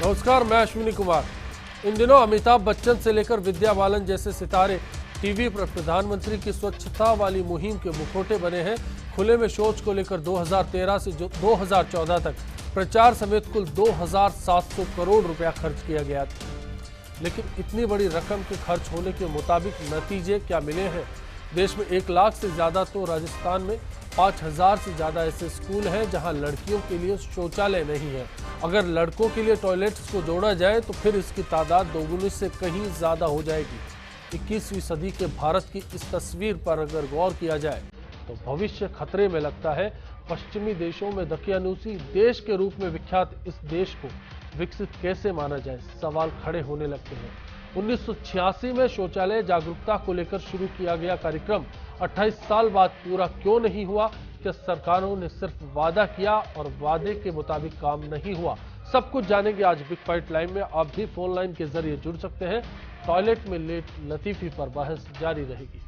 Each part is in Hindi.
नमस्कार, मैं अश्विनी कुमार। इन दिनों अमिताभ बच्चन से लेकर विद्या बालन जैसे सितारे टीवी पर प्रधानमंत्री की स्वच्छता वाली मुहिम के मुखौटे बने हैं। खुले में शौच को लेकर 2013 से 2014 तक प्रचार समेत कुल 2700 करोड़ रुपया खर्च किया गया था। लेकिन इतनी बड़ी रकम के खर्च होने के मुताबिक नतीजे क्या मिले हैं? देश में 1 लाख से ज्यादा, तो राजस्थान में 5000 से ज्यादा ऐसे स्कूल हैं जहां लड़कियों के लिए शौचालय नहीं है। अगर लड़कों के लिए टॉयलेट्स को जोड़ा जाए तो फिर इसकी तादाद दोगुनी से कहीं ज्यादा हो जाएगी। 21वीं सदी के भारत की इस तस्वीर पर अगर गौर किया जाए तो भविष्य खतरे में लगता है। पश्चिमी देशों में दकियानूसी देश के रूप में विख्यात इस देश को विकसित कैसे माना जाए, सवाल खड़े होने लगते हैं। 1986 में शौचालय जागरूकता को लेकर शुरू किया गया कार्यक्रम 28 साल बाद पूरा क्यों नहीं हुआ? क्या सरकारों ने सिर्फ वादा किया और वादे के मुताबिक काम नहीं हुआ? सब कुछ जानेंगे आज बिग फाइट लाइन में। आप भी फोन लाइन के जरिए जुड़ सकते हैं। टॉयलेट में लेट लतीफी पर बहस जारी रहेगी।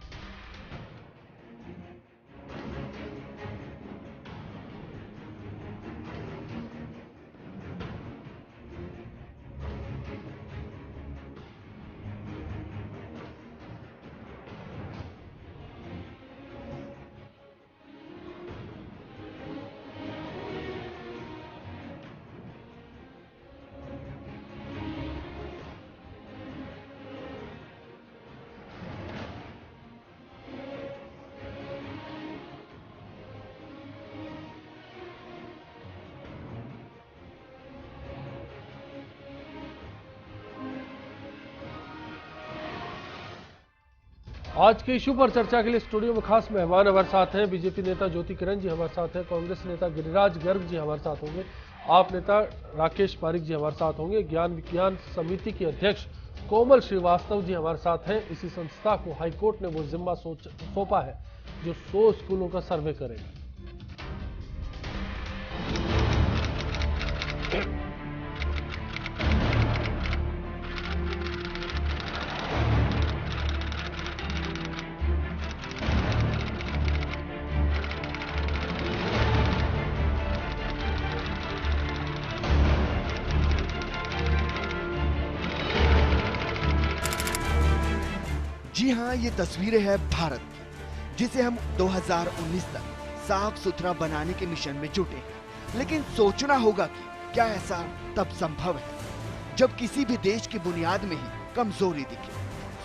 आज के इशू पर चर्चा के लिए स्टूडियो में खास मेहमान हमारे साथ हैं। बीजेपी नेता ज्योति किरण जी हमारे साथ हैं, कांग्रेस नेता गिरिराज गर्ग जी हमारे साथ होंगे, आप नेता राकेश पारिक जी हमारे साथ होंगे, ज्ञान विज्ञान समिति के अध्यक्ष कोमल श्रीवास्तव जी हमारे साथ हैं। इसी संस्था को हाईकोर्ट ने वो जिम्मा सौंपा है जो 100 स्कूलों का सर्वे करेगा। जी हाँ, ये तस्वीरें हैं भारत की, जिसे हम 2019 तक साफ सुथरा बनाने के मिशन में जुटे हैं। लेकिन सोचना होगा कि क्या ऐसा तब संभव है जब किसी भी देश की बुनियाद में ही कमजोरी दिखे।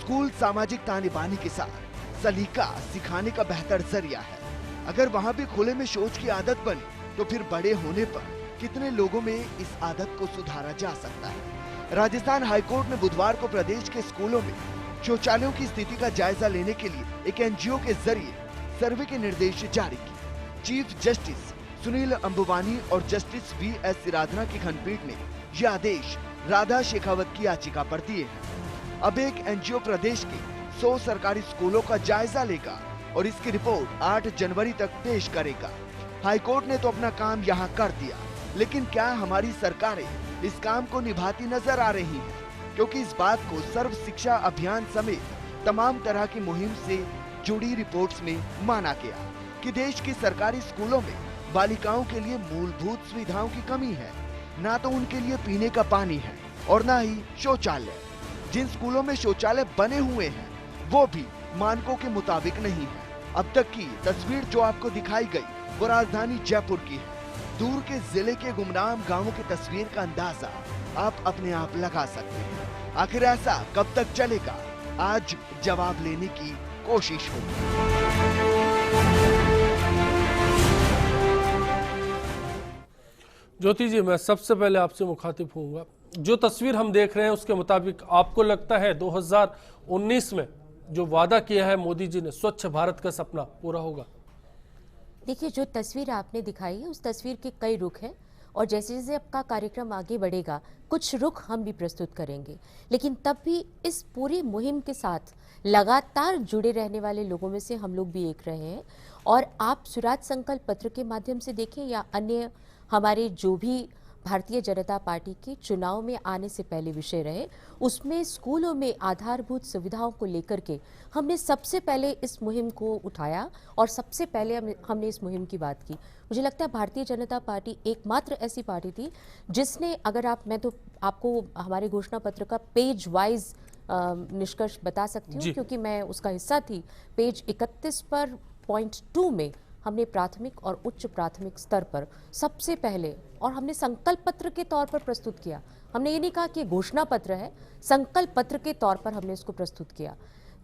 स्कूल सामाजिक ताने-बाने के साथ सलीका सिखाने का बेहतर जरिया है। अगर वहाँ भी खुले में शौच की आदत बनी तो फिर बड़े होने पर कितने लोगों में इस आदत को सुधारा जा सकता है। राजस्थान हाईकोर्ट ने बुधवार को प्रदेश के स्कूलों में शौचालयों की स्थिति का जायजा लेने के लिए एक एनजीओ के जरिए सर्वे के निर्देश जारी किए। चीफ जस्टिस सुनील अंबुवानी और जस्टिस वी.एस. सिराधना की खंडपीठ ने ये आदेश राधा शेखावत की याचिका पर दिए हैं। अब एक एनजीओ प्रदेश के 100 सरकारी स्कूलों का जायजा लेगा और इसकी रिपोर्ट 8 जनवरी तक पेश करेगा। हाईकोर्ट ने तो अपना काम यहाँ कर दिया, लेकिन क्या हमारी सरकारें इस काम को निभाती नजर आ रही हैं? क्योंकि इस बात को सर्व शिक्षा अभियान समेत तमाम तरह की मुहिम से जुड़ी रिपोर्ट्स में माना गया कि देश की सरकारी स्कूलों में बालिकाओं के लिए मूलभूत सुविधाओं की कमी है। ना तो उनके लिए पीने का पानी है और ना ही शौचालय। जिन स्कूलों में शौचालय बने हुए हैं वो भी मानकों के मुताबिक नहीं है। अब तक की तस्वीर जो आपको दिखाई गई वो राजधानी जयपुर की है। दूर के जिले के गुमनाम गांवों की तस्वीर का अंदाजा आप अपने आप लगा सकते हैं। आखिर ऐसा कब तक चलेगा? आज जवाब लेने की कोशिश होगी। ज्योति जी, मैं सबसे पहले आपसे मुखातिब होऊंगा। जो तस्वीर हम देख रहे हैं उसके मुताबिक आपको लगता है 2019 में जो वादा किया है मोदी जी ने, स्वच्छ भारत का सपना पूरा होगा? देखिए, जो तस्वीर आपने दिखाई है उस तस्वीर के कई रुख हैं और जैसे जैसे आपका कार्यक्रम आगे बढ़ेगा कुछ रुख हम भी प्रस्तुत करेंगे। लेकिन तब भी इस पूरी मुहिम के साथ लगातार जुड़े रहने वाले लोगों में से हम लोग भी एक रहे हैं। और आप स्वराज संकल्प पत्र के माध्यम से देखें या अन्य हमारे जो भी भारतीय जनता पार्टी के चुनाव में आने से पहले विषय रहे। उसमें स्कूलों में आधारभूत सुविधाओं को लेकर के हमने सबसे पहले इस मुहिम को उठाया और सबसे पहले हमने इस मुहिम की बात की। मुझे लगता है भारतीय जनता पार्टी एकमात्र ऐसी पार्टी थी जिसने, अगर मैं तो आपको हमारे घोषणा पत्र का पेज वाइज निष्कर्ष बता सकती हूँ क्योंकि मैं उसका हिस्सा थी। पेज 31 पर पॉइंट 2 में हमने प्राथमिक और उच्च प्राथमिक स्तर पर सबसे पहले, और हमने संकल्प पत्र के तौर पर प्रस्तुत किया। हमने ये नहीं कहा कि घोषणा पत्र है, संकल्प पत्र के तौर पर हमने इसको प्रस्तुत किया।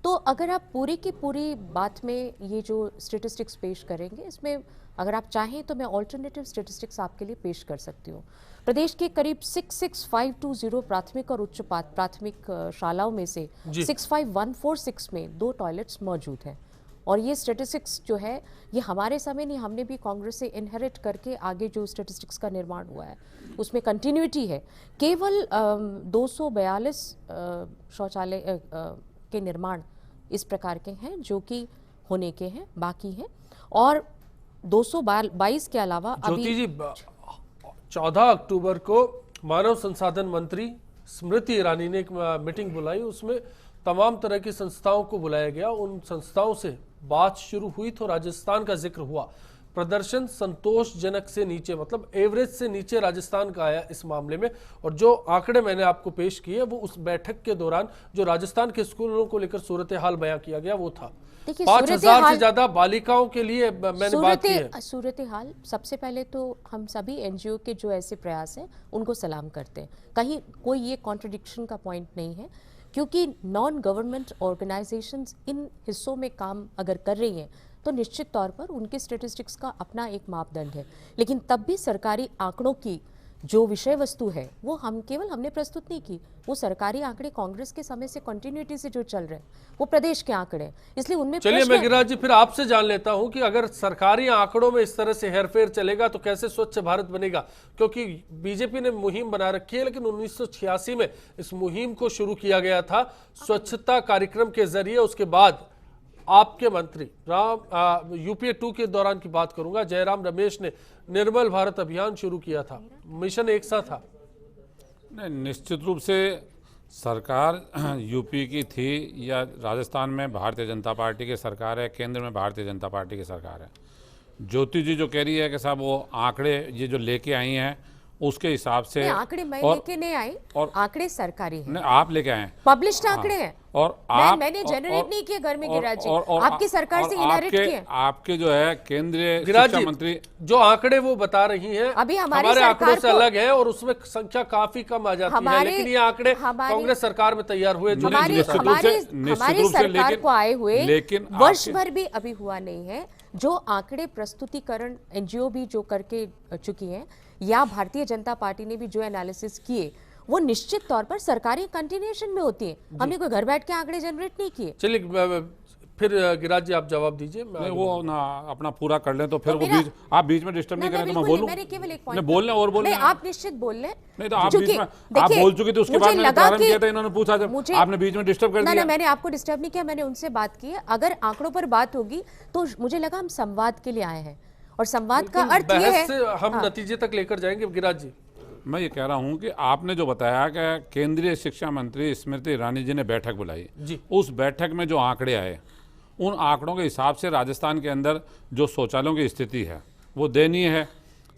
तो अगर आप पूरी की पूरी बात में ये जो स्टेटिस्टिक्स पेश करेंगे, इसमें अगर आप चाहें तो मैं ऑल्टरनेटिव स्टेटिस्टिक्स आपके लिए पेश कर सकती हूँ। प्रदेश के करीब 66520 प्राथमिक और उच्च प्राथमिक शालाओं में से 65146 में 2 टॉयलेट्स मौजूद हैं। और ये स्टेटिस्टिक्स जो है ये हमारे समय नहीं, हमने भी कांग्रेस से इनहेरिट करके आगे जो स्टेटिस्टिक्स का निर्माण हुआ है उसमें कंटिन्यूटी है। केवल 242 शौचालय के निर्माण इस प्रकार के हैं जो कि होने के हैं, बाकी हैं। और 222 के अलावा ज्योति जी 14 अक्टूबर को मानव संसाधन मंत्री स्मृति ईरानी ने एक मीटिंग बुलाई, उसमें तमाम तरह की संस्थाओं को बुलाया गया। उन संस्थाओं से बात शुरू हुई तो राजस्थान का जिक्र हुआ। प्रदर्शन संतोषजनक से नीचे, मतलब एवरेज से नीचे राजस्थान का आया इस मामले में। और जो आंकड़े मैंने आपको पेश किए वो उस बैठक के दौरान जो राजस्थान के स्कूलों को लेकर सूरत हाल बयां किया गया वो था। 5000 से ज्यादा बालिकाओं के लिए मैंने बात की है। सूरत हाल, सबसे पहले तो हम सभी एनजीओ के जो ऐसे प्रयास हैं उनको सलाम करते हैं। कहीं कोई ये कॉन्ट्रडिक्शन का पॉइंट नहीं है, क्योंकि नॉन गवर्नमेंट ऑर्गेनाइजेशंस इन हिस्सों में काम अगर कर रही हैं तो निश्चित तौर पर उनके स्टेटिस्टिक्स का अपना एक मापदंड है। लेकिन तब भी सरकारी आंकड़ों की जो विषय वस्तु है वो हमने प्रस्तुत नहीं की। वो सरकारी आंकड़े कांग्रेस के समय से कंटिन्यूटी से जो चल रहे हैं वो प्रदेश के आंकड़े हैं, इसलिए उनमें चलिए मैं गिरिराज जी फिर आपसे जान लेता हूं कि अगर सरकारी आंकड़ों में इस तरह से हेरफेर चलेगा तो कैसे स्वच्छ भारत बनेगा। क्योंकि बीजेपी ने मुहिम बना रखी है, लेकिन 1986 में इस मुहिम को शुरू किया गया था स्वच्छता कार्यक्रम के जरिए। उसके बाद आपके मंत्री यूपीए 2 के दौरान की बात करूंगा, जयराम रमेश ने निर्मल भारत अभियान शुरू किया था। मिशन एक सा था। नहीं, निश्चित रूप से सरकार यूपी की थी या राजस्थान में भारतीय जनता पार्टी की सरकार है, केंद्र में भारतीय जनता पार्टी की सरकार है। ज्योति जी जो कह रही है कि साहब वो आंकड़े ये जो लेके आई हैं उसके हिसाब से, आंकड़े मैं लेके नहीं आई, और आंकड़े सरकारी हैं। नहीं, आप लेके आए, पब्लिश्ड आंकड़े हैं। और आप मैंने जनरेट नहीं किए घर में गिरिराज जी, आपकी सरकार से इनहेरिट किए। आपके जो है केंद्रीय शिक्षा मंत्री जो आंकड़े वो बता रही हैं अभी हमारे आंकड़ों से अलग है और उसमें संख्या काफी कम आ जाती है, लेकिन ये आंकड़े कांग्रेस सरकार में तैयार हुए जो हमारी सरकार को आए हुए लेकिन वर्ष भर भी अभी हुआ नहीं है। जो आंकड़े प्रस्तुतिकरण एनजीओ भी जो करके चुकी हैं या भारतीय जनता पार्टी ने भी जो एनालिसिस किए वो निश्चित तौर पर सरकारी कंटिन्यूएशन में होती है। हमने कोई घर बैठ के आंकड़े जनरेट नहीं किए। चलिए फिर गिरिराज जी आप जवाब दीजिए। वो ना अपना पूरा कर लें तो फिर वो आप बीच में डिस्टर्ब नहीं करें तो मैं बोलूं। मैंने केवल एक पॉइंट बोल लें और बोल लें। आप निश्चित बोल लें। नहीं तो आप बीच में आप बोल चुकी थी, उसके बाद मैंने प्रारंभ किया था, इन्होंने पूछा जब आपने बीच में डिस्टर्ब कर दिया। मैंने आपको डिस्टर्ब नहीं किया, मैंने उनसे बात की है। अगर आंकड़ों पर बात होगी तो मुझे लगा हम संवाद के लिए आए हैं और संवाद का अर्थ ये है हम नतीजे तक लेकर जाएंगे। गिरिराज जी मैं ये कह रहा हूं कि आपने जो बताया कि केंद्रीय शिक्षा मंत्री स्मृति ईरानी जी ने बैठक बुलाई, उस बैठक में जो आंकड़े आए उन आंकड़ों के हिसाब से राजस्थान के अंदर जो शौचालयों की स्थिति है वो दयनीय है।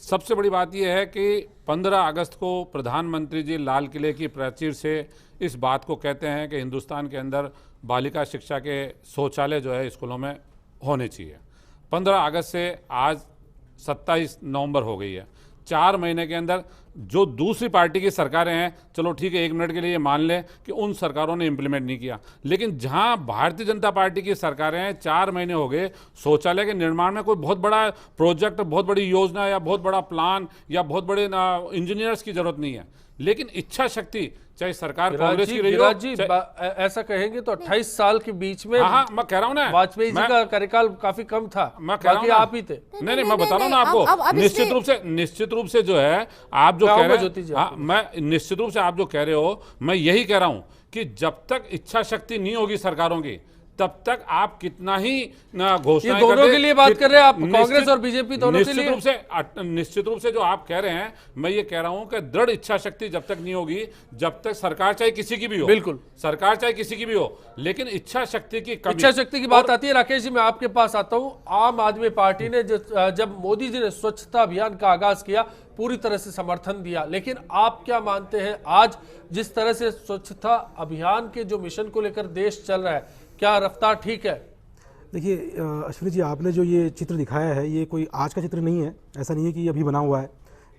सबसे बड़ी बात यह है कि 15 अगस्त को प्रधानमंत्री जी लाल किले की प्राचीर से इस बात को कहते हैं कि हिंदुस्तान के अंदर बालिका शिक्षा के शौचालय जो है स्कूलों में होने चाहिए। 15 अगस्त से आज 27 नवंबर हो गई है। 4 महीने के अंदर जो दूसरी पार्टी की सरकारें हैं, चलो ठीक है 1 मिनट के लिए मान लें कि उन सरकारों ने इंप्लीमेंट नहीं किया, लेकिन जहां भारतीय जनता पार्टी की सरकारें हैं 4 महीने हो गए, शौचालय के निर्माण में कोई बहुत बड़ा प्रोजेक्ट, बहुत बड़ी योजना या बहुत बड़ा प्लान या बहुत बड़े इंजीनियर्स की जरूरत नहीं है, लेकिन इच्छा शक्ति चाहे सरकार कांग्रेस की रही हो। जी ऐसा कहेंगे तो 28 साल के बीच में हाँ मैं कह रहा हूं ना, वाजपेयी जी का कार्यकाल काफी कम था। मैं कह रहा हूं आप ही थे। नहीं मैं बता रहा हूं ना आपको, निश्चित रूप से जो है आप जो कह रहे हैं, मैं निश्चित रूप से आप जो कह रहे हो मैं यही कह रहा हूं कि जब तक इच्छा शक्ति नहीं होगी सरकारों की तब तक आप कितना ही घोषणा ये दोनों के लिए बात कर रहे हैं आप, कांग्रेस और बीजेपी दोनों के लिए। निश्चित रूप से जो आप कह रहे हैं, मैं ये कह रहा हूं कि दृढ़ इच्छा शक्ति जब तक नहीं होगी, जब तक सरकार चाहे किसी की भी हो, बिल्कुल सरकार चाहे किसी की भी हो, लेकिन इच्छा शक्ति की कमी, इच्छा शक्ति की बात आती है। राकेश जी, मैं आपके पास आता हूं। आम आदमी पार्टी ने जब मोदी जी ने स्वच्छता अभियान का आगाज किया, पूरी तरह से समर्थन दिया, लेकिन आप क्या मानते हैं आज जिस तरह से स्वच्छता अभियान के जो मिशन को लेकर देश चल रहा है, क्या रफ्तार ठीक है? देखिए अश्विनी जी, आपने जो ये चित्र दिखाया है, ये कोई आज का चित्र नहीं है, ऐसा नहीं है कि ये अभी बना हुआ है।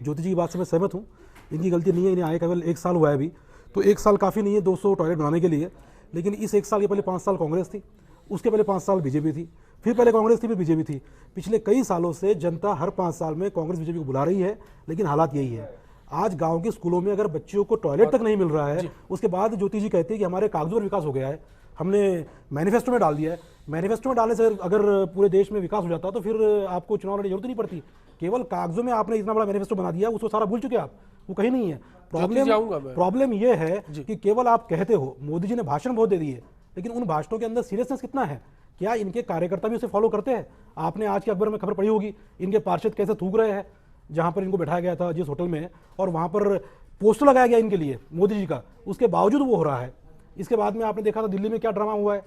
ज्योति जी की बात से मैं सहमत हूँ, इनकी गलती नहीं है, इन्हें आए केवल 1 साल हुआ है अभी, तो 1 साल काफ़ी नहीं है 200 टॉयलेट बनाने के लिए। लेकिन इस 1 साल के पहले 5 साल कांग्रेस थी, उसके पहले 5 साल बीजेपी थी, फिर पहले कांग्रेस थी, फिर बीजेपी थी। पिछले कई सालों से जनता हर 5 साल में कांग्रेस बीजेपी को बुला रही है, लेकिन हालात यही है। आज गांव के स्कूलों में अगर बच्चों को टॉयलेट तक नहीं मिल रहा है, उसके बाद ज्योति जी कहती है कि हमारे कागजों पर विकास हो गया है, हमने मैनिफेस्टो में डाल दिया है। मैनिफेस्टो में डालने से अगर पूरे देश में विकास हो जाता तो फिर आपको चुनाव लड़ने की जरूरत नहीं पड़ती। केवल कागजों में आपने इतना बड़ा मैनिफेस्टो बना दिया, उसको सारा भूल चुके आप, वो कहीं नहीं है। प्रॉब्लम ये है कि केवल आप कहते हो, मोदी जी ने भाषण बहुत दे दिए, लेकिन उन भाषणों के अंदर सीरियसनेस कितना है? क्या इनके कार्यकर्ता भी उसे फॉलो करते हैं? आपने आज के अखबार में खबर पढ़ी होगी, इनके पार्षद कैसे थूक रहे हैं जहां पर इनको बैठाया गया था जिस होटल में, और वहां पर पोस्टर लगाया गया इनके लिए मोदी जी का, उसके बावजूद वो हो रहा है। इसके बाद में आपने देखा था दिल्ली में क्या ड्रामा हुआ है,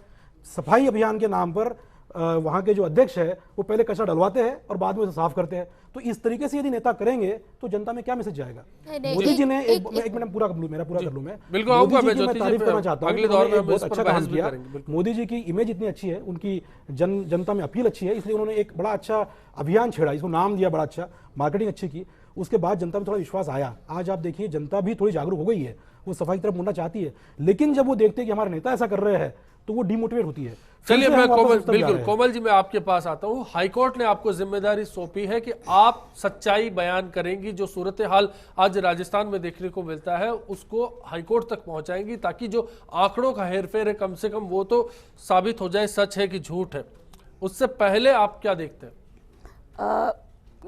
सफाई अभियान के नाम पर वहां के जो अध्यक्ष है वो पहले कचरा डलवाते हैं और बाद में उसे साफ करते हैं। तो इस तरीके से यदि नेता करेंगे तो जनता में क्या मैसेज जाएगा? मोदी जी ने एक मिनट पूरा कर लूं, मेरा पूरा कर लूं मैं। मोदी जी की मैं तारीफ करना चाहता हूं, बहुत अच्छा काम किया। मोदी जी की इमेज इतनी अच्छी है, उनकी जनता में अपील अच्छी है, इसलिए उन्होंने एक बड़ा अच्छा अभियान छेड़ा, इसको नाम दिया बड़ा अच्छा, मार्केटिंग अच्छी की, उसके बाद जनता में थोड़ा विश्वास आया। आज आप देखिए जनता भी थोड़ी जागरूक हो गई है, वो सफाई की तरफ मुड़ना चाहती है, लेकिन जब वो देखते हैं कि हमारे नेता ऐसा कर रहे हैं तो वो डिमोटिवेट होती है। चलिए मैं कोमल जी मैं आपके पास आता हूं। हाईकोर्ट ने आपको जिम्मेदारी सौंपी है कि आप सच्चाई बयान करेंगी, जो सूरत हाल आज राजस्थान में देखने को मिलता है उसको हाईकोर्ट तक पहुंचाएंगी, ताकि जो आंकड़ों का हेरफेर है कम से कम वो तो साबित हो जाए सच है कि झूठ है। उससे पहले आप क्या देखते हैं?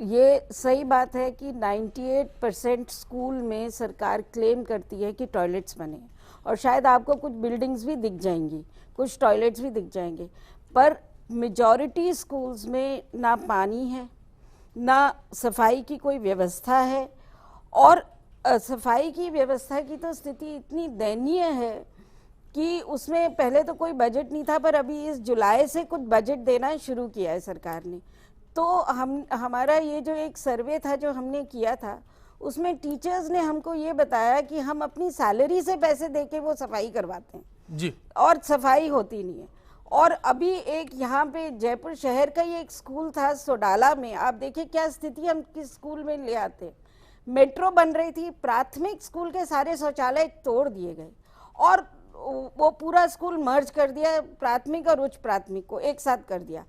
ये सही बात है कि 98% स्कूल में सरकार क्लेम करती है कि टॉयलेट्स बने, और शायद आपको कुछ बिल्डिंग्स भी दिख जाएंगी, कुछ टॉयलेट्स भी दिख जाएंगे, पर मेजॉरिटी स्कूल्स में ना पानी है, ना सफाई की कोई व्यवस्था है। और सफाई की व्यवस्था की तो स्थिति इतनी दयनीय है कि उसमें पहले तो कोई बजट नहीं था, पर अभी इस जुलाई से कुछ बजट देना शुरू किया है सरकार ने। तो हमारा ये जो एक सर्वे था जो हमने किया था, उसमें टीचर्स ने हमको ये बताया कि हम अपनी सैलरी से पैसे देके वो सफाई करवाते हैं जी, और सफाई होती नहीं है। और अभी एक यहाँ पे जयपुर शहर का ही एक स्कूल था सोडाला में, आप देखिए क्या स्थिति हम किस स्कूल में ले आते। मेट्रो बन रही थी, प्राथमिक स्कूल के सारे शौचालय तोड़ दिए गए और वो पूरा स्कूल मर्ज कर दिया, प्राथमिक और उच्च प्राथमिक को एक साथ कर दिया।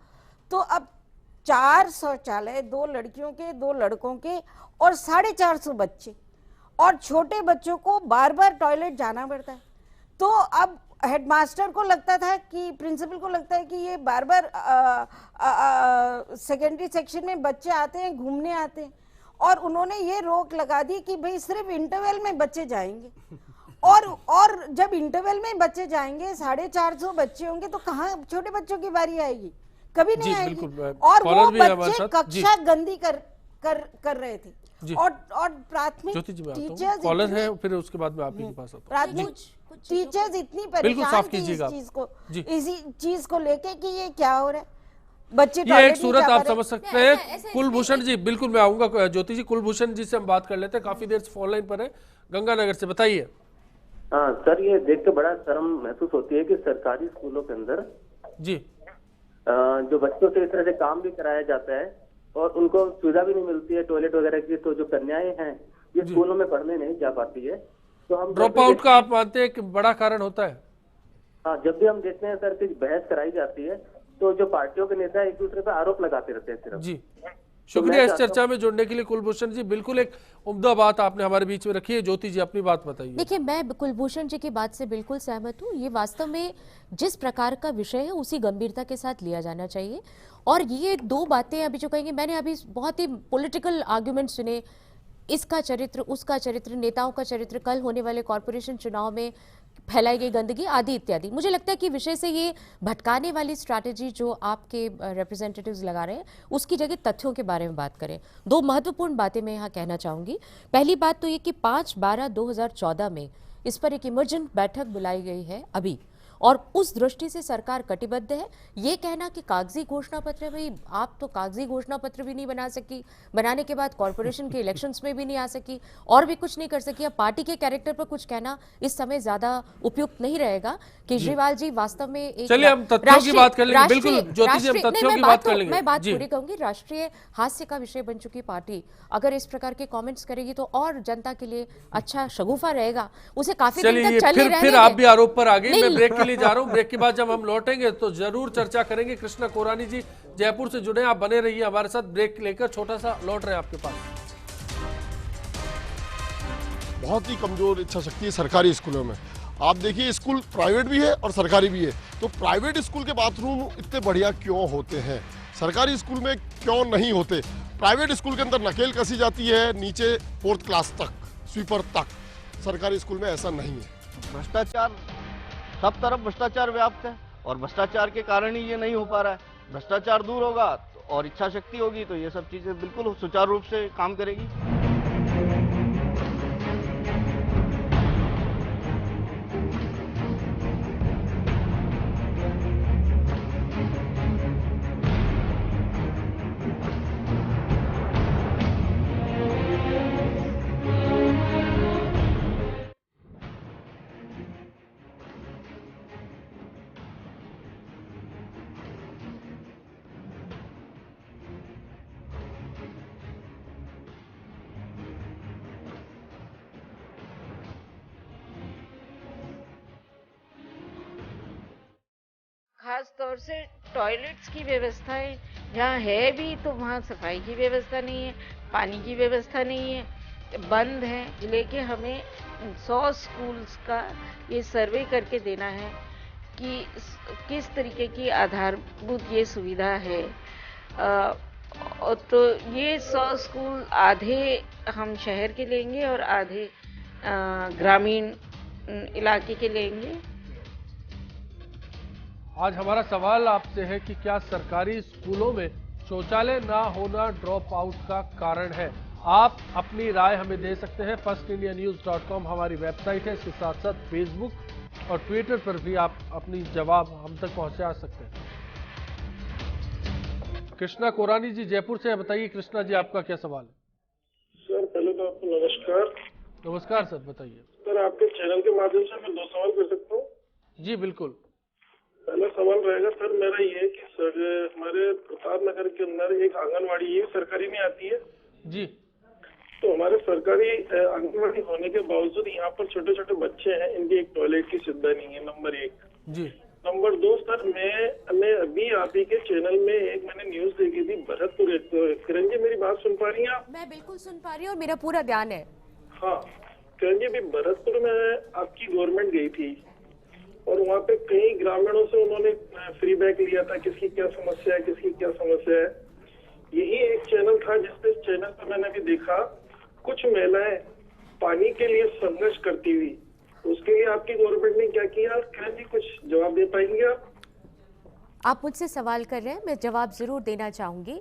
तो अब 4 शौचालय, 2 लड़कियों के 2 लड़कों के, और 450 बच्चे, और छोटे बच्चों को बार बार टॉयलेट जाना पड़ता है। तो अब हेडमास्टर को लगता था कि प्रिंसिपल को लगता है कि ये बार बार सेकेंडरी सेक्शन में बच्चे आते हैं, घूमने आते हैं, और उन्होंने ये रोक लगा दी कि भाई सिर्फ इंटरवल में बच्चे जाएंगे। और जब इंटरवल में बच्चे जाएंगे, 450 बच्चे होंगे, तो कहाँ छोटे बच्चों की बारी आएगी? कभी नहीं आएगी। और वो बच्चे कक्षा गंदी कर रहे थे। और प्राथमिक टीचर्स कॉलर है, फिर उसके बाद में आप ही के पास आता हूं। प्राथमिक टीचर्स इतनी परेशान थी इसी चीज को लेके कि ये क्या हो रहा है, बच्चे ये एक सूरत आप समझ सकते हैं। कुलभूषण जी, बिल्कुल मैं आऊंगा ज्योति जी, कुलभूषण जी से हम बात कर लेते हैं, काफी देर से फोन लाइन पर है, गंगानगर से। बताइए। हाँ सर, ये देख के बड़ा शर्म महसूस होती है कि सरकारी स्कूलों के अंदर जी जो बच्चों से इस तरह से काम भी कराया जाता है और उनको सुविधा भी नहीं मिलती है टॉयलेट वगैरह की। तो जो कन्याएं हैं ये स्कूलों में पढ़ने नहीं जा पाती है। तो हम ड्रॉप आउट का आप मानते हैं कि बड़ा कारण होता है? हाँ, जब भी हम देखते हैं सर कि बहस कराई जाती है तो जो पार्टियों के नेता एक दूसरे पर आरोप लगाते रहते हैं सिर्फ। जी, शुक्रिया इस चर्चा में जुड़ने के लिए कुलभूषण जी। बिल्कुल एक उम्दा बात आपने हमारे बीच में रखी है। ज्योति जी अपनी बात बताइए। देखिए, मैं कुलभूषण जी की बात से बिल्कुल सहमत हूँ। ये वास्तव में जिस प्रकार का विषय है उसी गंभीरता के साथ लिया जाना चाहिए। और ये 2 बातें अभी जो कहेंगे, मैंने अभी बहुत ही पॉलिटिकल आर्ग्यूमेंट सुने, इसका चरित्र, उसका चरित्र, नेताओं का चरित्र, कल होने वाले कॉर्पोरेशन चुनाव में फैलाई गई गंदगी आदि इत्यादि। मुझे लगता है कि विषय से ये भटकाने वाली स्ट्रैटेजी जो आपके रिप्रेजेंटेटिव्स लगा रहे हैं उसकी जगह तथ्यों के बारे में बात करें। दो महत्वपूर्ण बातें मैं यहाँ कहना चाहूँगी। पहली बात तो ये कि 5/12/2014 में इस पर एक इमरजेंट बैठक बुलाई गई है अभी, और उस दृष्टि से सरकार कटिबद्ध है। ये कहना कि कागजी घोषणा पत्र, भाई आप तो कागजी घोषणा पत्र भी नहीं बना सकी, बनाने के बाद कॉर्पोरेशन के इलेक्शंस में भी नहीं आ सकी और भी कुछ नहीं कर सकी, अब पार्टी के कैरेक्टर पर कुछ कहना इस समय ज्यादा उपयुक्त नहीं रहेगा। केजरीवाल जी वास्तव में एक चलिए हम तथ्यों की बात कर लेंगे। बिल्कुल ज्योति जी, हम तथ्यों की बात कर लेंगे। मैं बात पूरी कहूंगी। राष्ट्रीय हास्य का विषय बन चुकी पार्टी अगर इस प्रकार के कमेंट्स करेगी तो और जनता के लिए अच्छा शगुफा रहेगा। उसे काफी दिन तक चलने रहने फिर दें। आप भी आरोप पर आ गई। मैं ब्रेक के लिए जा रहा हूं। ब्रेक के बाद जब हम लौटेंगे तो जरूर चर्चा करेंगे। कृष्णा कोरानी जी जयपुर से जुड़े, आप बने रहिए हमारे साथ। ब्रेक लेकर छोटा सा लौट रहे हैं आपके पास। बहुत ही कमजोर इच्छा शक्ति है सरकारी स्कूलों में। आप देखिए, स्कूल प्राइवेट भी है और सरकारी भी है, तो प्राइवेट स्कूल के बाथरूम इतने बढ़िया क्यों होते हैं, सरकारी स्कूल में क्यों नहीं होते। प्राइवेट स्कूल के अंदर नकेल कसी जाती है नीचे 4th क्लास तक, स्वीपर तक। सरकारी स्कूल में ऐसा नहीं है। भ्रष्टाचार सब तरफ भ्रष्टाचार व्याप्त है और भ्रष्टाचार के कारण ही ये नहीं हो पा रहा है। भ्रष्टाचार दूर होगा और इच्छा शक्ति होगी तो ये सब चीजें बिल्कुल सुचारू रूप से काम करेगी। खास तौर से टॉयलेट्स की व्यवस्थाएं जहाँ है भी तो वहाँ सफाई की व्यवस्था नहीं है, पानी की व्यवस्था नहीं है, बंद है। जिले के हमें 100 स्कूल्स का ये सर्वे करके देना है कि किस तरीके की आधारभूत ये सुविधा है। तो ये 100 स्कूल आधे हम शहर के लेंगे और आधे ग्रामीण इलाके के लेंगे। आज हमारा सवाल आपसे है कि क्या सरकारी स्कूलों में शौचालय ना होना ड्रॉप आउट का कारण है? आप अपनी राय हमें दे सकते हैं। firstindianews.com हमारी वेबसाइट है। इसके साथ साथ फेसबुक और ट्विटर पर भी आप अपनी जवाब हम तक पहुंचा सकते हैं। कृष्णा कोरानी जी जयपुर से, बताइए कृष्णा जी, आपका क्या सवाल है? सर पहले तो आपको नमस्कार। नमस्कार सर, बताइए। सर आपके चैनल के माध्यम से मैं 2 सवाल कर सकता हूँ? जी बिल्कुल। पहला सवाल रहेगा सर मेरा ये कि सर हमारे प्रताप नगर के अंदर एक आंगनवाड़ी ये सरकारी में आती है जी, तो हमारे सरकारी आंगनवाड़ी होने के बावजूद यहाँ पर छोटे छोटे बच्चे हैं, इनकी एक टॉयलेट की सुविधा नहीं है, नंबर 1। जी नंबर 2 सर मैं अभी आप ही के चैनल में मैंने न्यूज देखी थी भरतपुर। किरण जी मेरी बात सुन पा रही हैं आप? मैं बिल्कुल सुन पा रही हूँ और मेरा पूरा ध्यान है। हाँ किरण जी, अभी भरतपुर में आपकी गवर्नमेंट गई थी और वहाँ पे कई ग्रामीणों से उन्होंने फ्री बैग लिया था, किसकी क्या समस्या है, किसकी क्या समस्या है। यही एक चैनल था जिसपे चैनल पर मैंने भी देखा कुछ महिलाएं पानी के लिए संघर्ष करती हुई, उसके लिए आपकी गवर्नमेंट ने क्या किया? किरण जी कुछ जवाब दे पाएंगे आप? आप मुझसे सवाल कर रहे हैं, मैं जवाब जरूर देना चाहूंगी।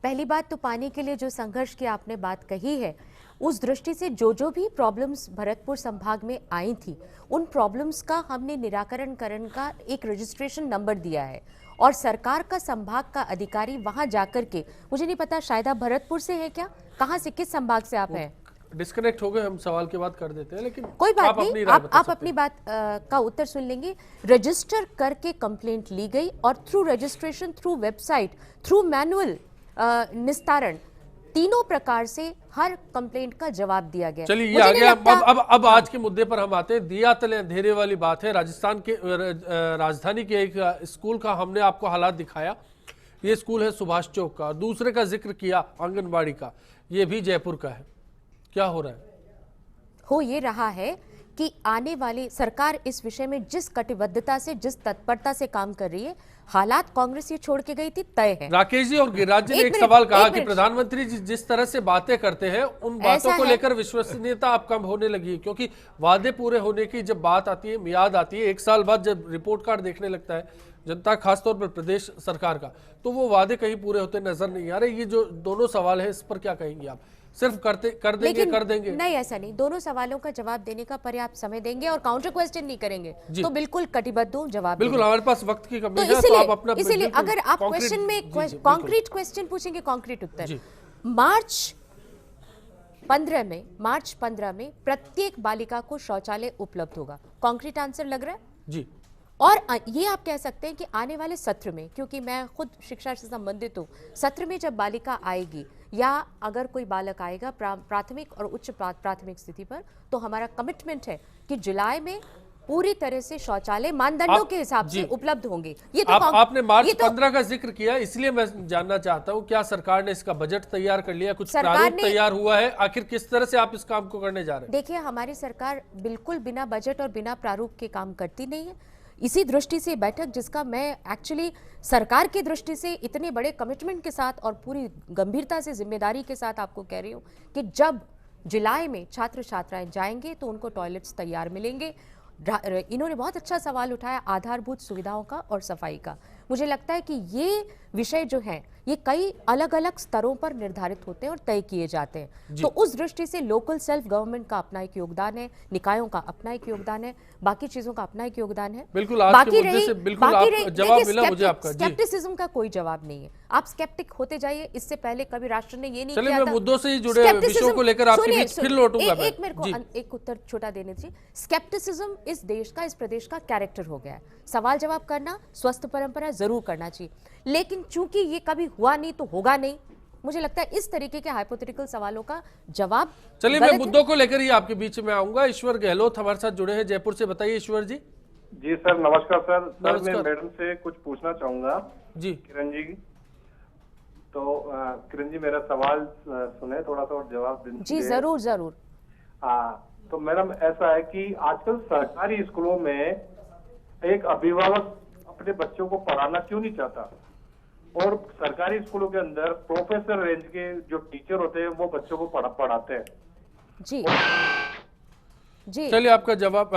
पहली बात तो पानी के लिए जो संघर्ष की आपने बात कही है, उस दृष्टि से जो भी प्रॉब्लम्स भरतपुर संभाग में आई थी, उन प्रॉब्लम्स का हमने निराकरण करने का एक रजिस्ट्रेशन नंबर दिया है और सरकार का संभाग का अधिकारी वहां जाकर के, मुझे नहीं पता शायद आप भरतपुर से हैं क्या, कहां से, किस संभाग से आप हैं? डिस्कनेक्ट हो गए, हम सवाल के बाद कर देते हैं, लेकिन कोई बात आप नहीं, आप अपनी बात का उत्तर सुन लेंगे। रजिस्टर करके कंप्लेंट ली गई और through registration, through website, through manual निस्तारण, तीनों प्रकार से हर कंप्लेंट का जवाब दिया गया। चलिए ये आ गया। अब आज के मुद्दे पर हम आते हैं। दिया तले अंधेरे वाली बात है। राजस्थान के राजधानी के एक स्कूल का हमने आपको हालात दिखाया। ये स्कूल है सुभाष चौक का। दूसरे का जिक्र किया आंगनबाड़ी का, ये भी जयपुर का है। क्या हो रहा है? हो ये रहा है कि आने वाली सरकार इस विषय में जिस कटिबद्धता से, जिस तत्परता से काम कर रही है, हालात कांग्रेस ये छोड़ के गई थी तय है। राकेश जी और गिरिराज जी ने एक एक मिनट, सवाल कहा एक कि मिनट। प्रधानमंत्री जी जिस तरह से बातें करते हैं उन ऐसा बातों को है। लेकर विश्वसनीयता अब कम होने लगी है, क्योंकि वादे पूरे होने की जब बात आती है, मियाद आती है, 1 साल बाद जब रिपोर्ट कार्ड देखने लगता है जनता, खासतौर पर प्रदेश सरकार का, तो वो वादे कहीं पूरे होते नजर नहीं आ रहे। ये जो दोनों सवाल है इस पर क्या कहेंगे आप? सिर्फ कर देंगे लेकिन कर देंगे? नहीं, ऐसा नहीं। दोनों सवालों का जवाब देने का पर्याप्त समय देंगे और काउंटर क्वेश्चन नहीं करेंगे तो बिल्कुल कटिबद्ध हूं जवाब बिल्कुल, देने। हमारे पास वक्त की कमी तो है, तो इसीलिए आप अपना इसीलिए बिल्कुल अगर आप concrete- क्वेश्चन में जी, बिल्कुल। कॉन्क्रीट क्वेश्चन पूछेंगे, कॉन्क्रीट उत्तर। जी। मार्च 15 में प्रत्येक बालिका को शौचालय उपलब्ध होगा। कॉन्क्रीट आंसर लग रहा है जी। और ये आप कह सकते हैं कि आने वाले सत्र में, क्योंकि मैं खुद शिक्षा से संबंधित हूँ, सत्र में जब बालिका आएगी या अगर कोई बालक आएगा प्राथमिक और उच्च प्राथमिक स्थिति पर, तो हमारा कमिटमेंट है कि जुलाई में पूरी तरह से शौचालय मानदंडों के हिसाब से उपलब्ध होंगे। ये तो आपने मार्च 15 का जिक्र किया, इसलिए मैं जानना चाहता हूं क्या सरकार ने इसका बजट तैयार कर लिया, कुछ प्रारूप तैयार हुआ है? आखिर किस तरह से आप इस काम को करने जा रहे हैं? देखिए, हमारी सरकार बिल्कुल बिना बजट और बिना प्रारूप के काम करती नहीं है। इसी दृष्टि से बैठक, जिसका मैं एक्चुअली सरकार की दृष्टि से इतने बड़े कमिटमेंट के साथ और पूरी गंभीरता से जिम्मेदारी के साथ आपको कह रही हूँ कि जब जुलाई में छात्र छात्राएं जाएंगे तो उनको टॉयलेट्स तैयार मिलेंगे। इन्होंने बहुत अच्छा सवाल उठाया आधारभूत सुविधाओं का और सफाई का। मुझे लगता है कि ये विषय जो है ये कई अलग अलग स्तरों पर निर्धारित होते हैं और तय किए जाते हैं। तो उस दृष्टि से लोकल सेल्फ गवर्नमेंट का अपना एक योगदान है, निकायों का अपना एक योगदान है, बाकी चीजों का अपना एक योगदान है। बिल्कुल, आज के मुद्दे से बिल्कुल आप जवाब मिला मुझे आपका। स्केप्टिसिज्म का कोई जवाब नहीं है, आप स्केप्टिक होते जाइए। इससे पहले कभी राष्ट्र ने ये नहीं चलिए, किया मैं मुद्दों से ही जुड़े विषयों को लेकर आपके बीच फिर लौटूंगा। एक मेरे को एक उत्तर छोटा देने दीजिए। स्केप्टिसिज्म इस देश का, इस प्रदेश का कैरेक्टर हो गया है। सवाल जवाब करना स्वस्थ परंपरा जरूर करना चाहिए, लेकिन चूंकि ये कभी हुआ नहीं तो होगा नहीं, मुझे लगता है इस तरीके के हाइपोथेटिकल सवालों का जवाब। चलिए, मैं मुद्दों को लेकर ही आपके बीच में आऊंगा। ईश्वर गहलोत हमारे साथ जुड़े हैं जयपुर से। बताइए ईश्वर जी। जी सर, नमस्कार सर। नमस्कार। मैं मैडम से कुछ पूछना चाहूंगा। जी किरण जी, तो किरण जी मेरा सवाल सुने थोड़ा सा और जवाब दें। जी जरूर जरूर। तो मैडम ऐसा है कि आजकल सरकारी स्कूलों में एक अभिभावक अपने बच्चों को पढ़ाना क्यों नहीं चाहता, और सरकारी स्कूलों के अंदर प्रोफेसर रेंज के जो टीचर होते हैं वो बच्चों को पढ़ाते हैं। जी जी, चलिए आपका जवाब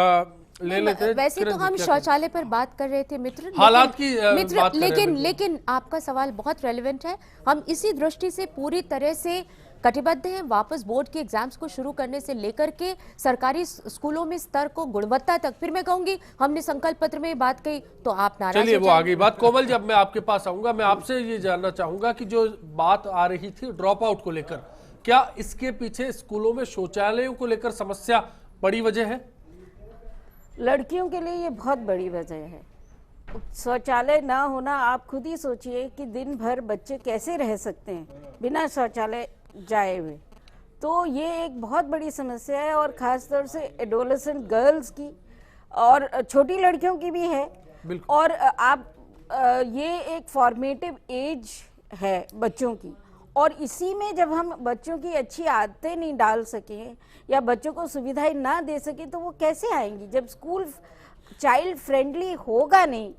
ले लेते हैं। वैसे तो हम शौचालय पर बात कर रहे थे मित्र, हालात की मित्र, बात कर रहे हैं। लेकिन आपका सवाल बहुत रेलेवेंट है। हम इसी दृष्टि से पूरी तरह से कटिबद्ध हैं। वापस बोर्ड के एग्जाम्स को शुरू करने से लेकर के सरकारी स्कूलों में स्तर को गुणवत्ता तक। फिर मैं कहूंगी हमने संकल्प पत्र में बात कही तो आप नाराज। चलिए, वो आ गई बात। कोमल जी, अब मैं आपके पास आऊंगा। मैं आपसे ये जानना चाहूंगा कि जो बात आ रही थी ड्रॉप आउट को लेकर, क्या इसके पीछे स्कूलों में शौचालयों को लेकर समस्या बड़ी वजह है? लड़कियों के लिए ये बहुत बड़ी वजह है। शौचालय ना होना, आप खुद ही सोचिए कि दिन भर बच्चे कैसे रह सकते हैं बिना शौचालय जाए हुए। तो ये एक बहुत बड़ी समस्या है, और खासतौर से एडोलेसेंट गर्ल्स की और छोटी लड़कियों की भी है। और आप ये एक फॉर्मेटिव एज है बच्चों की, और इसी में जब हम बच्चों की अच्छी आदतें नहीं डाल सकें या बच्चों को सुविधाएं ना दे सकें तो वो कैसे आएंगी? जब स्कूल चाइल्ड फ्रेंडली होगा नहीं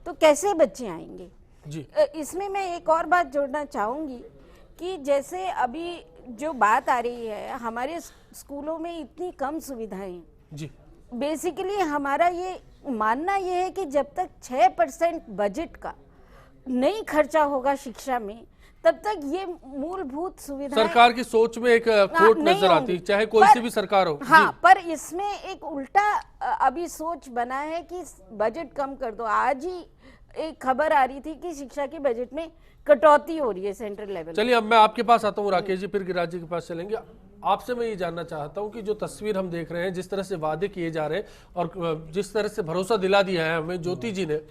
तो कैसे बच्चे आएंगे? जी। इसमें मैं एक और बात जोड़ना चाहूँगी कि जैसे अभी जो बात आ रही है, हमारे स्कूलों में इतनी कम सुविधाएं हैं। जी। बेसिकली हमारा ये मानना ये है कि जब तक 6% बजट का नहीं खर्चा होगा शिक्षा में, तब तक ये मूलभूत सुविधाएं सरकार की सोच में एक खोट नजर आती है, चाहे कोई सी भी सरकार हो। हाँ, पर इसमें एक उल्टा अभी सोच बना है कि बजट कम कर दो। आज ही एक खबर आ रही थी कि शिक्षा के बजट में कटौती हो रही है सेंट्रल लेवल। चलिए, अब मैं आपके पास आता हूँ राकेश जी, फिर गिरिराज जी के पास चलेंगे। आपसे मैं ये जानना चाहता हूँ कि जो तस्वीर हम देख रहे हैं, जिस तरह से वादे किए जा रहे हैं और जिस तरह से भरोसा दिला दिया है हमें ज्योति जी ने,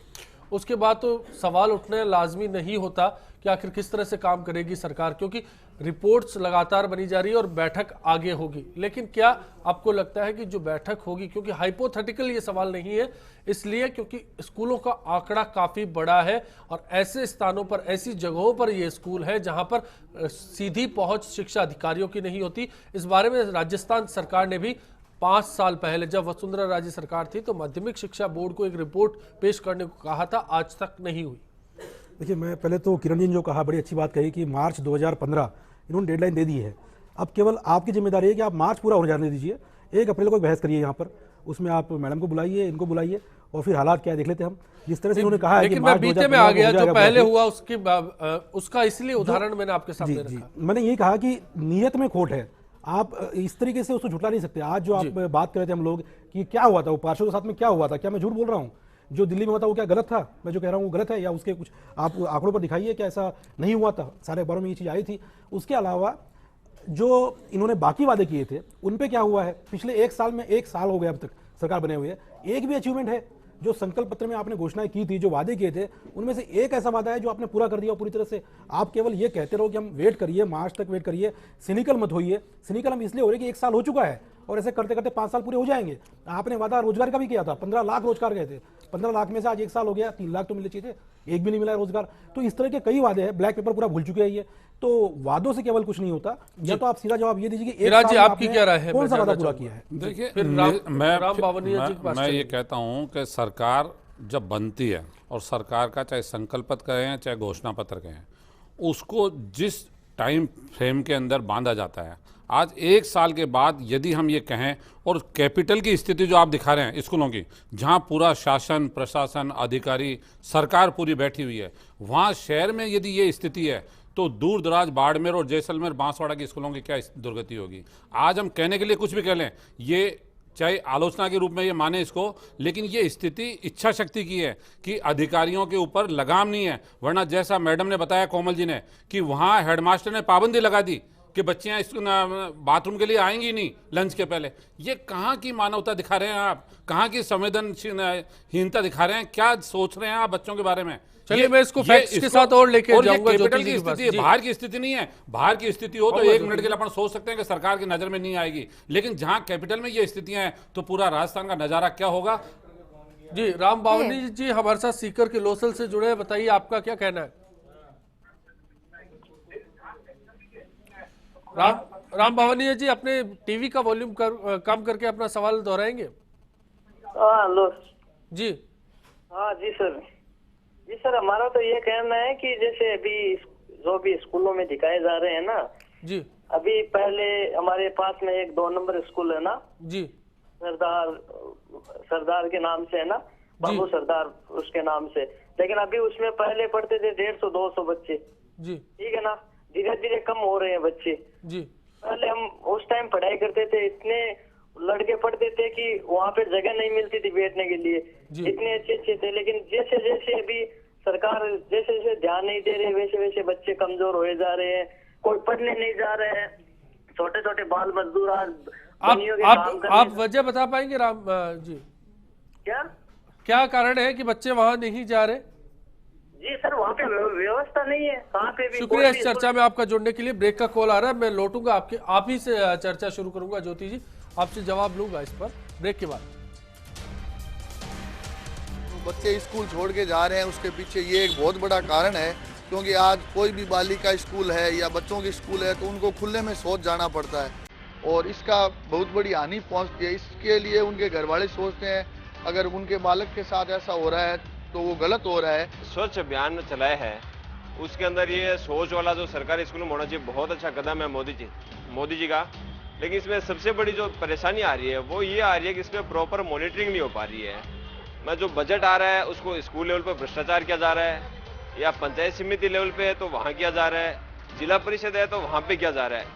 उसके बाद तो सवाल उठना लाजमी नहीं होता कि आखिर किस तरह से काम करेगी सरकार, क्योंकि रिपोर्ट्स लगातार बनी जा रही है और बैठक आगे होगी। लेकिन क्या आपको लगता है कि जो बैठक होगी, क्योंकि हाइपोथेटिकल ये सवाल नहीं है, इसलिए क्योंकि स्कूलों का आंकड़ा काफी बड़ा है और ऐसे स्थानों पर, ऐसी जगहों पर ये स्कूल है जहां पर सीधी पहुंच शिक्षा अधिकारियों की नहीं होती। इस बारे में राजस्थान सरकार ने भी 5 साल पहले जब वसुंधरा राजे सरकार थी तो माध्यमिक शिक्षा बोर्ड को एक रिपोर्ट पेश करने को कहा था, आज तक नहीं हुई। देखिए, मैं पहले तो किरण जी ने जो कहा बड़ी अच्छी बात कही कि मार्च 2015 इन्होंने डेडलाइन दे दी है। अब केवल आपकी जिम्मेदारी है कि आप मार्च पूरा हो जाने दीजिए, 1 अप्रैल को एक बहस करिए यहाँ पर, उसमें आप मैडम को बुलाइए, इनको बुलाइए और फिर हालात क्या है देख लेते हैं हम। जिस तरह से उन्होंने कहा है कि मैं बीते में आ गया, जो पहले हुआ उसका इसलिए उदाहरण मैंने आपके सामने रखा। मैंने ये कहा कि नीयत में खोट है, आप इस तरीके से उसको झुठला नहीं सकते। आज जो आप बात कर रहे थे हम लोग कि क्या हुआ था, वो पार्षदों के साथ में क्या हुआ था, क्या मैं झूठ बोल रहा हूँ? जो दिल्ली में हुआ था वो क्या गलत था? मैं जो कह रहा हूँ वो गलत है, या उसके कुछ आप आंकड़ों पर दिखाइए कि ऐसा नहीं हुआ था? सारे अखबारों में ये चीज़ आई थी। उसके अलावा जो इन्होंने बाकी वादे किए थे उन पे क्या हुआ है? पिछले 1 साल में, 1 साल हो गया अब तक सरकार बने हुए, एक भी अचीवमेंट है? जो संकल्प पत्र में आपने घोषणाएं की थी, जो वादे किए थे, उनमें से एक ऐसा वादा है जो आपने पूरा कर दिया पूरी तरह से? आप केवल ये कहते रहो कि हम वेट करिए, मार्च तक वेट करिए, सिनिकल मत होइए। सिनिकल हम इसलिए हो रहे कि 1 साल हो चुका है और ऐसे करते करते 5 साल पूरे हो जाएंगे। आपने वादा रोजगार का भी किया था, 15 लाख रोजगार गए थे, 15 लाख में से आज 1 साल हो गया, 3 लाख तो मिलने चाहिए थे, एक भी नहीं मिला रोजगार। तो इस तरह के कई वादे हैं, ब्लैक पेपर पूरा भूल चुके हैं ये। तो वादों से केवल कुछ नहीं होता। या तो आप सीधा जवाब ये दीजिए कि 1 साल आपकी क्या राय है, कौन सा वादा पूरा किया है? देखिए, मैं ये कहता हूँ कि सरकार जब बनती है, और सरकार का चाहे संकल्प पत्र कहें चाहे घोषणा पत्र कहें, उसको जिस टाइम फ्रेम के अंदर बांधा जाता है, आज 1 साल के बाद यदि हम ये कहें, और कैपिटल की स्थिति जो आप दिखा रहे हैं स्कूलों की, जहां पूरा शासन, प्रशासन, अधिकारी, सरकार पूरी बैठी हुई है, वहां शहर में यदि ये स्थिति है तो दूर दराज बाड़मेर और जैसलमेर, बांसवाड़ा की स्कूलों की क्या दुर्गति होगी? आज हम कहने के लिए कुछ भी कह लें, ये चाहे आलोचना के रूप में ये माने इसको, लेकिन ये स्थिति इच्छा शक्ति की है कि अधिकारियों के ऊपर लगाम नहीं है। वरना जैसा मैडम ने बताया, कोमल जी ने, कि वहाँ हेडमास्टर ने पाबंदी लगा दी कि बच्चियाँ बाथरूम के लिए आएंगी नहीं लंच के पहले। ये कहाँ की मानवता दिखा रहे हैं आप? कहाँ की संवेदनहीनता दिखा रहे हैं? क्या सोच रहे हैं आप बच्चों के बारे में? चलिए, मैं इसको फैक्ट्स के साथ और लेके जाऊंगा। कैपिटल की स्थिति, बाहर की स्थिति नहीं है। बाहर की स्थिति हो तो 1 मिनट के लिए अपन सोच सकते हैं कि सरकार की नजर में नहीं आएगी, लेकिन जहां कैपिटल में ये स्थितियां हैं तो पूरा राजस्थान का नजारा क्या होगा? जी, राम बावनी जी हमारे साथ सीकर के लोसल से जुड़े हैं, बताइए आपका क्या कहना है? राम बावनी जी, अपने टीवी का वॉल्यूम कम करके अपना सवाल दोहराएंगे? हेलो जी। हाँ जी सर। जी सर, हमारा तो ये कहना है कि जैसे अभी जो भी स्कूलों में दिखाए जा रहे हैं ना जी, अभी पहले हमारे पास में एक 2 नंबर स्कूल है ना जी, सरदार के नाम से है ना, बाबू सरदार उसके नाम से, लेकिन अभी उसमें पहले पढ़ते थे 150-200 बच्चे जी, ठीक है ना, धीरे धीरे कम हो रहे हैं बच्चे जी। पहले हम उस टाइम पढ़ाई करते थे, इतने लड़के पढ़ते थे कि वहाँ पे जगह नहीं मिलती थी बैठने के लिए, इतने अच्छे थे। लेकिन जैसे जैसे अभी सरकार जैसे जैसे ध्यान नहीं दे रहे, वैसे वैसे बच्चे कमजोर होए जा रहे हैं, कोई पढ़ने नहीं जा रहे हैं, छोटे छोटे बाल मजदूर आज आप वजह बता पाएंगे राम जी? क्या कारण है कि बच्चे वहाँ नहीं जा रहे? जी सर, वहाँ पे व्यवस्था नहीं है कहाँ पे भी। शुक्रिया इस चर्चा में आपका जुड़ने के लिए। ब्रेक का कॉल आ रहा है, मैं लौटूंगा आप ही से चर्चा शुरू करूंगा। ज्योति जी, आपसे जवाब लूंगा इस पर ब्रेक के बाद। बच्चे स्कूल छोड़ के जा रहे हैं, उसके पीछे ये एक बहुत बड़ा कारण है, क्योंकि आज कोई भी बालिका स्कूल है या बच्चों की स्कूल है तो उनको खुले में शौच जाना पड़ता है और इसका बहुत बड़ी हानि पहुंचती है। इसके लिए उनके घर वाले सोचते हैं अगर उनके बालक के साथ ऐसा हो रहा है तो वो गलत हो रहा है। स्वच्छ अभियान चलाया है, उसके अंदर ये शौच वाला जो सरकारी स्कूल में होना चाहिए, बहुत अच्छा कदम है मोदी जी का। लेकिन इसमें सबसे बड़ी जो परेशानी आ रही है वो ये आ रही है कि इसमें प्रॉपर मॉनिटरिंग नहीं हो पा रही है। जो बजट आ रहा है उसको स्कूल लेवल पर भ्रष्टाचार किया जा रहा है, या पंचायत समिति लेवल पे है तो वहाँ किया जा रहा है, जिला परिषद है तो वहाँ पे किया जा रहा है।